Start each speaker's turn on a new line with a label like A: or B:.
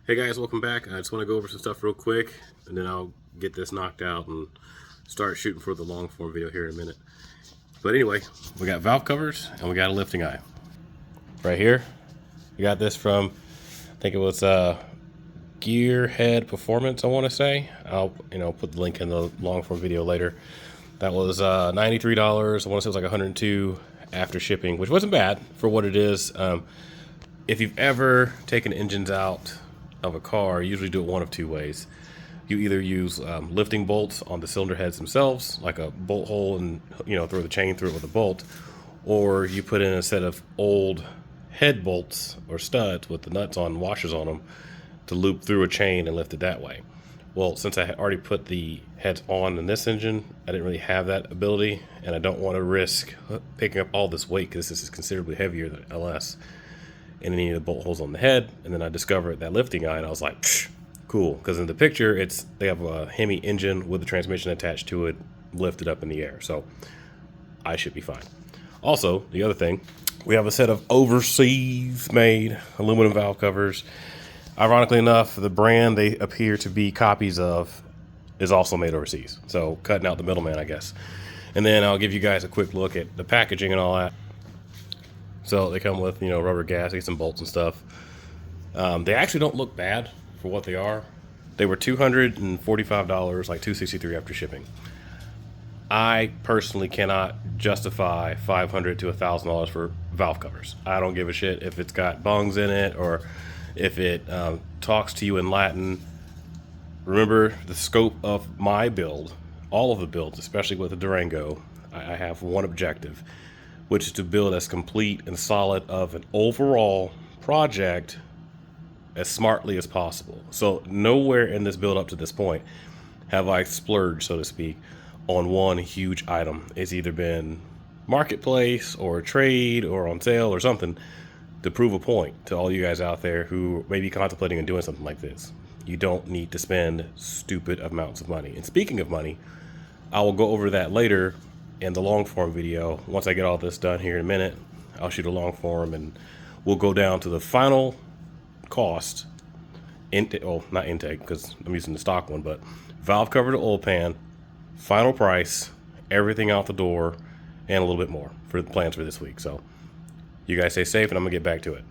A: Hey guys, welcome back. I just want to go over some stuff real quick, and then I'll get this knocked out and start shooting for the long form video here in a minute. But anyway, we got valve covers and we got a lifting eye. Right here, we got this from, I think it was Gearhead Performance, I want to say. I'll put the link in the long form video later. That was $93. I want to say it was like $102 after shipping, which wasn't bad for what it is. If you've ever taken engines out of a car, you usually do it one of two ways. You either use lifting bolts on the cylinder heads themselves, like a bolt hole, and throw the chain through it with a bolt, or you put in a set of old head bolts or studs with the nuts on, washers on them, to loop through a chain and lift it that way. Well, since I had already put the heads on in this engine, I didn't really have that ability, and I don't want to risk picking up all this weight because this is considerably heavier than LS. And any of the bolt holes on the head, and then I discovered that lifting eye, and I was like, psh, cool, because in the picture they have a Hemi engine with the transmission attached to it, lifted up in the air, so I should be fine. Also, the other thing, we have a set of overseas made aluminum valve covers. Ironically enough, the brand they appear to be copies of is also made overseas, so cutting out the middleman, I guess. And then I'll give you guys a quick look at the packaging and all that. So they come with, rubber gaskets and bolts and stuff. They actually don't look bad for what they are. They were $245, like $263 after shipping. I personally cannot justify $500 to $1,000 for valve covers. I don't give a shit if it's got bungs in it or if it talks to you in Latin. Remember the scope of my build, all of the builds, especially with the Durango. I have one objective, which is to build as complete and solid of an overall project as smartly as possible. So nowhere in this build up to this point have I splurged, so to speak, on one huge item. It's either been marketplace or trade or on sale or something to prove a point to all you guys out there who may be contemplating on doing something like this. You don't need to spend stupid amounts of money. And speaking of money, I will go over that later in the long form video. Once I get all this done here in a minute, I'll shoot a long form and we'll go down to the final cost, not intake because I'm using the stock one, but valve cover to oil pan, final price, everything out the door, and a little bit more for the plans for this week. So you guys stay safe, and I'm gonna get back to it.